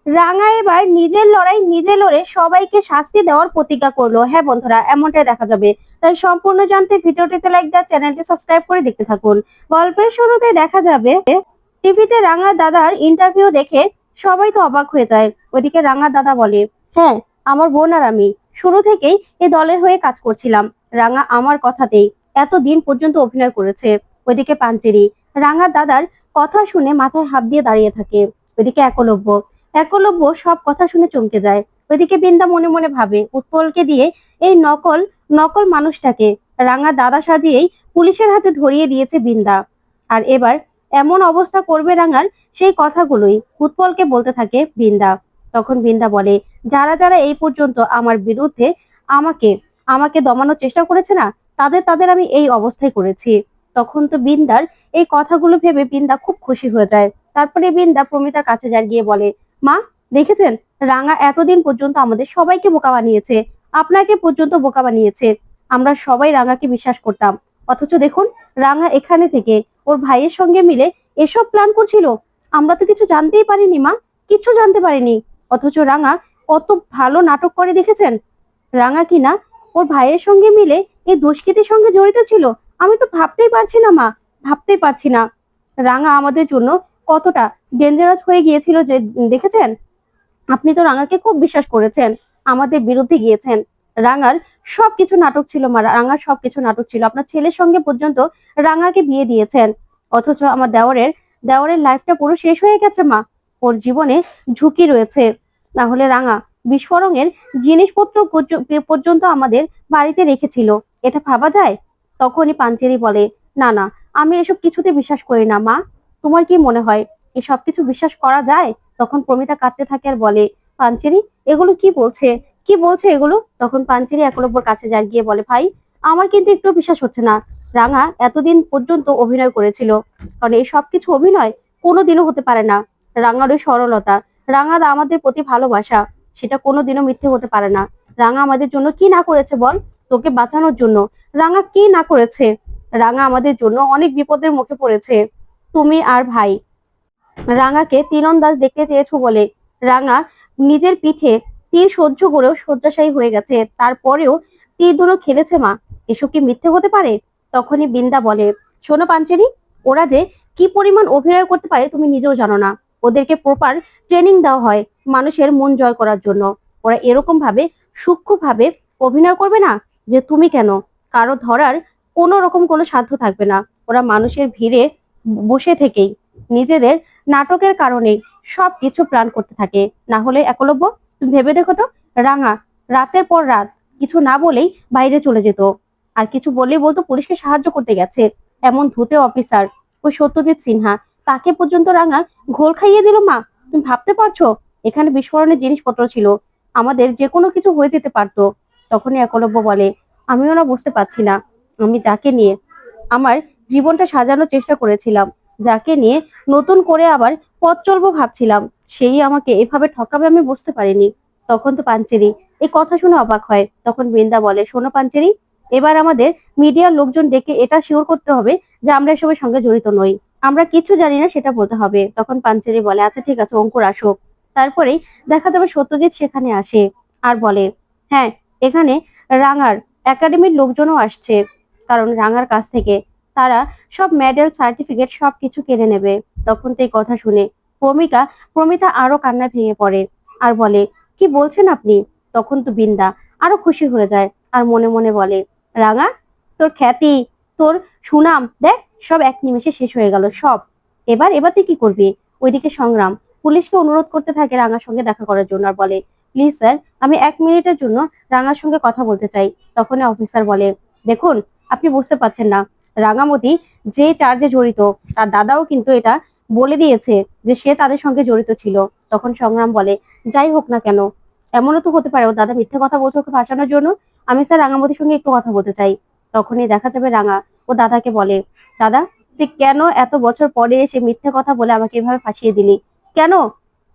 রাঙা এবার নিজের লড়াই নিজে লড়ে সবাইকে শাস্তি দেওয়ার প্রতিজ্ঞা করলো। হ্যাঁ বন্ধুরা, এমনটাই দেখা যাবে। তাই সম্পূর্ণ জানতে ভিডিওটিতে লাইক দেওয়া, চ্যানেলটি সাবস্ক্রাইব করে দেখতে থাকুন। গল্পের শুরুতে দেখা যাবে টিভিতে রাঙা দাদার ইন্টারভিউ দেখে সবাই তো অবাক হয়ে যায়। ওইদিকে রাঙা দাদা বলে, হ্যাঁ, আমার বোন আর আমি শুরু থেকেই এই দলের হয়ে কাজ করছিলাম। রাঙা আমার কথাতেই এতদিন পর্যন্ত অভিনয় করেছে। ওইদিকে পাঞ্চেরি রাঙা দাদার কথা শুনে মাথায় হাত দিয়ে দাঁড়িয়ে থাকে। ওইদিকে একলব্য একলব্য সব কথা শুনে চমকে যায়। ওইদিকে বৃন্দা মনে মনে ভাবে, উৎপলকে দিয়ে এই নকল নকল মানুষটাকে রাঙা দাদা সাজিয়েই পুলিশের হাতে ধরিয়ে দিয়েছে বৃন্দা। আর এবার এমন অবস্থা করবে রাঙার, সেই কথাগুলোই উৎপলকে বলতে থাকে বৃন্দা। তখন বৃন্দা বলে, যারা যারা এই পর্যন্ত আমার বিরুদ্ধে আমাকে আমাকে দমানোর চেষ্টা করেছে না, তাদের তাদের আমি এই অবস্থায় করেছি। তখন তো বৃন্দার এই কথাগুলো ভেবে বৃন্দা খুব খুশি হয়ে যায়। তারপরে বৃন্দা প্রমিতার কাছে যায়, গিয়ে বলে, মা, দেখেছেন, রাঙা এতদিন পর্যন্ত আমাদের সবাইকে বোকা বানিয়েছে, আপনাকে পর্যন্ত বোকা বানিয়েছে। আমরা সবাই রাঙাকে বিশ্বাস করতাম, অথচ দেখুন, রাঙা এখানে থেকে ওর ভাইয়ের সঙ্গে মিলে এসব প্ল্যান করছিল। আমরা তো কিছু জানতেই পারিনি মা, কিছু জানতে পারিনি। অথচ রাঙা কত ভালো নাটক করে, দেখেছেন? রাঙা কিনা ওর ভাইয়ের সঙ্গে মিলে এই দুষ্কৃতির সঙ্গে জড়িত ছিল। আমি তো ভাবতেই পারছি না মা, ভাবতেই পারছি না। রাঙা আমাদের জন্য কতটা ডেঞ্জারাস হয়ে গিয়েছিল, যে দেখেছেন? আপনি তো রাঙাকে খুব বিশ্বাস করেছেন, আমাদের বিরুদ্ধে গিয়েছেন। রাঙার সবকিছু নাটক ছিল মা, রাঙার সবকিছু নাটক ছিল। আপনার ছেলের সঙ্গে পর্যন্ত রাঙাকে বিয়ে দিয়েছেন। অথচ আমার দেওরের দেওরের লাইফটা পুরো শেষ হয়ে গেছে মা। ওর জীবনে ঝুঁকি রয়েছে। না হলে রাঙা বিস্ফোরণের জিনিসপত্র পর্যন্ত আমাদের বাড়িতে রেখেছিল, এটা ভাবা যায়? তখনই পাঞ্চেরি বলে, না না, আমি এসব কিছুতে বিশ্বাস করি না মা। তোমার কি মনে হয় এসব কিছু বিশ্বাস করা যায়? তখন প্রমিতা কাঁদতে থাকে আর বলে, পাঞ্চেরি, এগুলো কি বলছে, কি বলছে এগুলো? তখন পাঞ্চেরি একলব্যর কাছে যায়, গিয়ে বলে, ভাই, আমার কিন্তু একটু বিশ্বাস হচ্ছে না। রাঙা এতদিন পর্যন্ত অভিনয় করেছিল, কারণ এই সবকিছু অভিনয় কোনোদিনও হতে পারে না। রাঙার ওই সরলতা, রাঙা আমাদের প্রতি ভালোবাসা, সেটা কোনোদিনও মিথ্যে হতে পারে না। রাঙা আমাদের জন্য কি না করেছে বল, তোকে বাঁচানোর জন্য রাঙা কি না করেছে। রাঙা আমাদের জন্য অনেক বিপদের মুখে পড়েছে। তুমি আর ভাই রাঙাকে তীরন্দাজ দেখতে চেয়েছো বলে রাঙা নিজের পিঠে তীর সহ্য করেও শয্যাশায়ী হয়ে গেছে, তারপরেও তীর ধনুক খেলেছে মা। এসব কি মিথ্যে হতে পারে? তখনই বৃন্দা বলে, শোনো পাঞ্চেরি, ওরা যে কি পরিমাণ অভিনয় করতে পারে তুমি নিজেও জানো না। ওদেরকে প্রপার ট্রেনিং দেওয়া হয় মানুষের মন জয় করার জন্য। ওরা এরকম ভাবে সূক্ষ্ম ভাবে অভিনয় করবে না যে তুমি কেন, কারো ধরার কোনো রকম কোনো সাধ্য থাকবে না। ওরা মানুষের ভিড়ে বসে থেকেই নিজেদের নাটকের কারণে সবকিছু প্ল্যান করতে থাকে। না হলে একলব্য, তুমি ভেবে দেখো তো, রাঙা রাতের পর রাত কিছু না বলেই বাইরে চলে যেত, আর কিছু বললেই বলতো পুলিশকে সাহায্য করতে গেছে। এমন ধূতে অফিসার ওই সত্যজিৎ সিনহা, তাকে পর্যন্ত রাঙা ঘোল খাইয়ে দিল মা। তুমি ভাবতে পারছো? এখানে বিস্ফোরণের জিনিসপত্র ছিল, আমাদের যে কোনো কিছু হয়ে যেতে পারতো। তখনই একলব্য বলে, আমিও না বুঝতে পারছি না, আমি যাকে নিয়ে আমার জীবনটা সাজানোর চেষ্টা করেছিলাম, যাকে নিয়ে নতুন করে আবার পথ চলবো ভাবছিলাম, সেই আমাকে এভাবে ঠকাবে আমি বুঝতে পারিনি। তখন তো পাঞ্চেরি এই কথা শুনে অবাক হয়। তখন বৃন্দা বলে, শোনো পাঞ্চেরি, এবার আমাদের মিডিয়ার লোকজন ডেকে এটা শিওর করতে হবে যে আমরা এসবের সঙ্গে জড়িত নই, আমরা কিছু জানি না সেটা বলতে হবে। তখন পাঞ্চেরি বলে, আচ্ছা ঠিক আছে, অঙ্কুর আসুক। তারপরেই দেখা যাবে সত্যজিৎ সেখানে আসে আর বলে, হ্যাঁ, এখানে রাঙার একাডেমির লোকজনও আসছে, কারণ রাঙার কাছ থেকে তারা সব মেডেল সার্টিফিকেট সবকিছু কেড়ে নেবে। তখন তো এই কথা শুনে প্রমিতা আরো কান্না ভেঙে পড়ে আর বলে, কি বলছেন আপনি? তখন তো বৃন্দা আরো খুশি হয়ে যায় আর মনে মনে বলে, রাঙা, তোর খ্যাতি, তোর সুনাম দেখ, সব এক নিমেষে শেষ হয়ে গেল সব। এবার এবার তুই কি করবি? ওইদিকে সংগ্রাম পুলিশকে অনুরোধ করতে থাকে রাঙার সঙ্গে দেখা করার জন্য আর বলে, প্লিজ স্যার, আমি 1 মিনিটের জন্য রাঙার সঙ্গে কথা বলতে চাই। তখন অফিসার বলে, দেখুন, আপনি বুঝতে পারছেন না, রাঙামতি যে চার্জে জড়িত, তার দাদাও কিন্তু এটা বলে দিয়েছে যে সে তাদের সঙ্গে জড়িত ছিল। তখন সংগ্রাম বলে, যাই হোক না কেন, এমনও তো হতে পারে ও দাদা মিথ্যে কথা বলছে ওকে ফাঁসানোর জন্য। আমি স্যার রাঙামতির সঙ্গে একটু কথা বলতে চাই। তখনই দেখা যাবে রাঙা ও দাদাকে বলে, দাদা, তুই কেন এত বছর পরে এসে মিথ্যে কথা বলে আমাকে এভাবে ফাঁসিয়ে দিলি? কেন?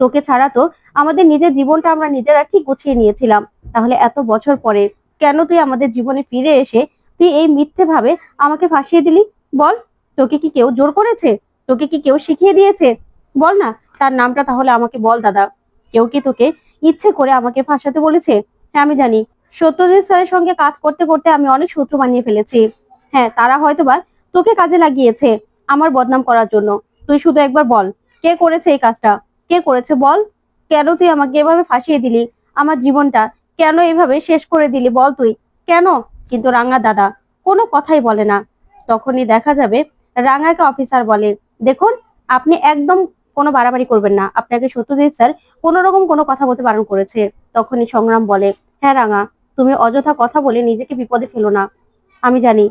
তোকে ছাড়া তো আমাদের নিজের জীবনটা আমরা নিজেরা ঠিক গুছিয়ে নিয়েছিলাম, তাহলে এত বছর পরে কেন তুই আমাদের জীবনে ফিরে এসে তুই এই মিথ্যে ভাবে আমাকে ফাঁসিয়ে দিলি? বল, তোকে কি কেউ জোর করেছে? তোকে কি কেউ শিখিয়ে দিয়েছে? বল না, তার নামটা তাহলে আমাকে বল দাদা। কেউ কি তোকে ইচ্ছে করে আমাকে ফাঁসাতে বলেছে? হ্যাঁ আমি জানি, সত্যজিৎ স্যারের সঙ্গে কাজ করতে করতে আমি অনেক শত্রু বানিয়ে ফেলেছি। হ্যাঁ, তারা হয়তোবা তোকে কাজে লাগিয়েছে আমার বদনাম করার জন্য। তুই শুধু একবার বল, কে করেছে এই কাজটা? কে করেছে বল? কেন তুই আমাকে এভাবে ফাঁসিয়ে দিলি? আমার জীবনটা কেন এভাবে শেষ করে দিলি বল তুই? কেন? কিন্তু রাঙা দাদা কোনো কথাই বলে না। তখনই দেখা যাবে রাঙাকে অফিসার বলে, দেখুন আপনি একদম কোনো বাড়াবাড়ি করবেন না, আপনাকে সত্যজিৎ স্যার কোনো রকম কোনো কথা বলতে বারণ করেছে। তখনই সংগ্রাম বলে, হ্যাঁ রাঙা, তুমি অযথা কথা বলে নিজেকে বিপদে ফেলো না। আমি জানি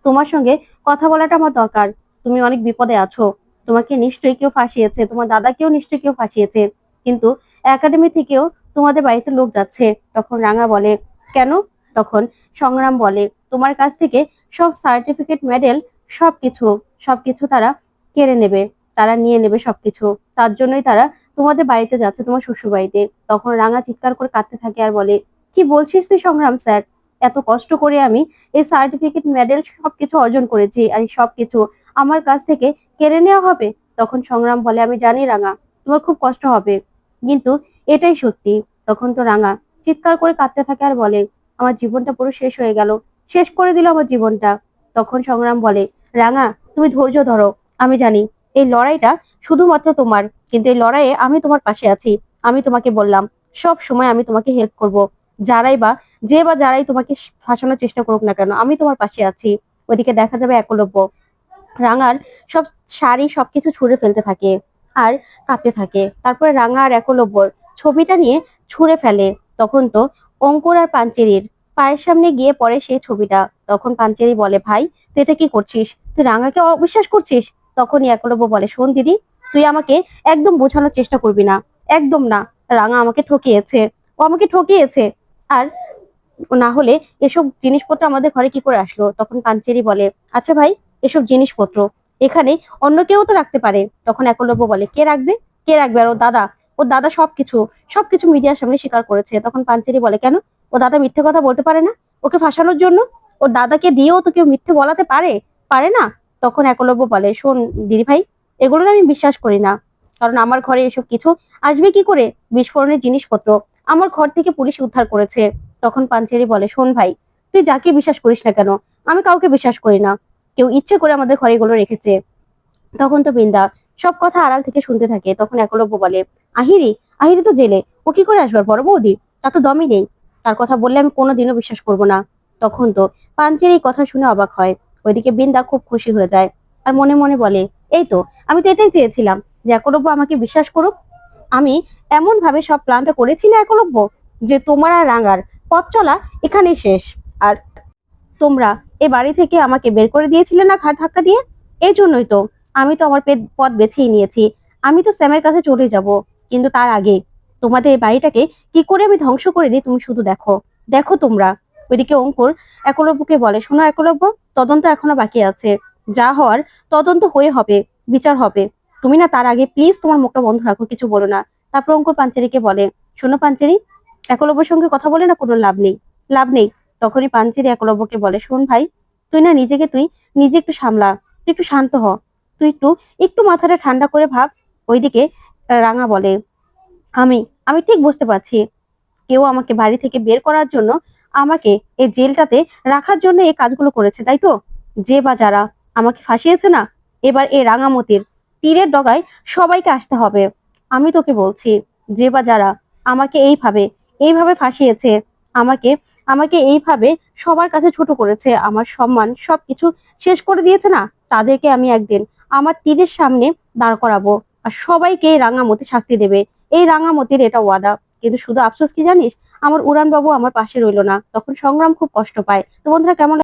তোমার সঙ্গে কথা বলাটা আমার দরকার, তুমি অনেক বিপদে আছো, তোমাকে নিশ্চয়ই কেউ ফাঁসিয়েছে, তোমার দাদাকেও নিশ্চয়ই কেউ ফাঁসিয়েছে, কিন্তু একাডেমি থেকেও তোমাদের বাড়িতে লোক যাচ্ছে। তখন রাঙা বলে, কেন? তখন সংগ্রাম বলে, তোমার কাছ থেকে সব সার্টিফিকেট, মেডেল, সবকিছু সবকিছু তারা কেড়ে নেবে, তারা নিয়ে নেবে সবকিছু। তার জন্যই তারা তোমাদের বাড়িতে যাচ্ছে, তোমার শ্বশুর বাড়িতে। তখন রাঙা চিৎকার করে কাঁদতে থাকে আর বলে, কি বলছিস তুই সংগ্রাম স্যার? এত কষ্ট করে আমি এই সার্টিফিকেট, মেডেল সবকিছু অর্জন করেছি, আর এই সবকিছু আমার কাছ থেকে কেড়ে নেওয়া হবে? তখন সংগ্রাম বলে, আমি জানি রাঙা, তোমার খুব কষ্ট হবে, কিন্তু এটাই সত্যি। তখন তো রাঙা চিৎকার করে কাঁদতে থাকে আর বলে, আমার জীবনটা পুরো শেষ হয়ে গেল, শেষ করে দিল আমার জীবনটা। তখন সংগ্রাম বলে, রাঙা তুমি ধৈর্য ধরো, আমি জানি এই লড়াইটা শুধুমাত্র তোমার, কিন্তু এই লড়াইয়ে আমি তোমার পাশে আছি। আমি তোমাকে বললাম সব সময় আমি তোমাকে হেল্প করব, যারাই বা যারাই তোমাকে ফাঁসানোর চেষ্টা করুক না কেন, আমি তোমার পাশে আছি। ওইদিকে দেখা যাবে একলব্য রাঙার সব শাড়ি সবকিছু ছুঁড়ে ফেলতে থাকে আর কাঁদতে থাকে। তারপরে রাঙা আর একলব্যর ছবিটা নিয়ে ছুঁড়ে ফেলে। তখন তো অঙ্কুর আর পাঞ্চেরির পায়ের সামনে গিয়ে পড়ে সেই ছবিটা। তখন পাঞ্চেরি বলে, ভাই তুই এটা কি করছিস? তুই রাঙাকে অবিশ্বাস করছিস? তখনই একলব্য বলে, শোন দিদি, তুই আমাকে একদম বোঝানোর চেষ্টা করবি না, একদম না। রাঙা আমাকে ঠকিয়েছে, ও আমাকে ঠকিয়েছে, আর না হলে এসব জিনিসপত্র আমাদের ঘরে কি করে আসলো? তখন পাঞ্চেরি বলে, আচ্ছা ভাই, এসব জিনিসপত্র এখানে অন্য কেউ তো রাখতে পারে। তখন একলব্য বলে, কে রাখবে? কে রাখবে? আর ওর দাদা সবকিছু সবকিছু মিডিয়ার সামনে স্বীকার করেছে। তখন পাঞ্চেরি বলে, কেন? ও দাদা মিথ্যে কথা বলতে পারে না ওকে ফাঁসানোর জন্য? ওর দাদাকে দিয়েও তো কেউ মিথ্যে বলাতে পারে? পারে না। তখন একলব্য বলে, শোন দিদি ভাই, এগুলো আমি বিশ্বাস করি না, কারণ আমার ঘরে এসব কিছু আসবে কি করে? বিস্ফোরণের জিনিসপত্র আমার ঘর থেকে পুলিশ উদ্ধার করেছে। তখন পাঞ্চেরি বলে, শোন ভাই, তুই যাকে বিশ্বাস করিস না কেন, আমি কাউকে বিশ্বাস করি না, কেউ ইচ্ছে করে আমাদের ঘরে এগুলো রেখেছে। তখন তো বৃন্দা সব কথা আড়াল থেকে শুনতে থাকে। তখন একলব্য বলে, আহিরি, আহিরি তো জেলে, ও কি করে আসবার বড় বৌদি? তার তো দমই নেই, তার কথা বললে আমি কোনোদিনও বিশ্বাস করব না। তখন তো পাঞ্চের এই কথা শুনে অবাক হয়। ওইদিকে বৃন্দা খুব খুশি হয়ে যায় আর মনে মনে বলে, এই তো, আমি তো এটাই চেয়েছিলাম যে একলব্য আমাকে বিশ্বাস করুক। আমি এমন ভাবে সব প্ল্যানটা করেছি না একলব্য, যে তোমার আর রাঙার পথ চলা এখানেই শেষ। আর তোমরা এ বাড়ি থেকে আমাকে বের করে দিয়েছিলে না ঘাট ধাক্কা দিয়ে, এই জন্যই তো আমি তো আমার পথ বেছেই নিয়েছি। আমি তো স্যামের কাছে চলে যাব, কিন্তু তার আগে তোমাদের এই বাড়িটাকে কি করে আমি ধ্বংস করে দিই তুমি শুধু দেখো, দেখো তোমরা। ওইদিকে অঙ্কুর একলব্যকে বলে, শোনো একলব্য, তদন্ত এখনো বাকি আছে, যা হওয়ার তদন্ত হয়ে হবে, বিচার হবে। তুমি না তার আগে প্লিজ তোমার মুখটা বন্ধ রাখো, কিছু বলো না। তারপর অঙ্কুর পাঞ্চেরিকে বলে, শোনো পাঞ্চেরি, একলব্যের সঙ্গে কথা বলে না কোনো লাভ নেই, লাভ নেই। তখনই পাঞ্চেরি একলব্যকে বলে, শোন ভাই, তুই না তুই নিজে একটু সামলা, তুই একটু শান্ত হ, তুই একটু একটু মাথাটা ঠান্ডা করে ভাব। ওইদিকে রাঙা বলে, আমি আমি ঠিক বুঝতে পারছি, কেউ আমাকে বাড়ি থেকে বের করার জন্য, আমাকে এই জেলটাতে রাখার জন্য এই কাজগুলো করেছে, তাই তো? যে বা যারা আমাকে ফাঁসিয়েছে না, এবার এই রাঙামতির তীরের ডগায় সবাইকে আসতে হবে। আমি তোকে বলছি, যে বা যারা আমাকে এইভাবে এইভাবে ফাঁসিয়েছে, আমাকে আমাকে এইভাবে সবার কাছে ছোট করেছে, আমার সম্মান সবকিছু শেষ করে দিয়েছে না, তাদেরকে আমি একদিন আমার তীরের সামনে দাঁড় করাবো, আর সবাইকে এই রাঙামতি শাস্তি দেবে। এই রাঙামতির এটা ওয়াদা। কিন্তু শুধু আফসোস কি জানিস, আমার উড়ান বাবু আমার পাশে রইলো না। তখন সংগ্রাম খুব কষ্ট পায়। তো বন্ধুরা, কেমন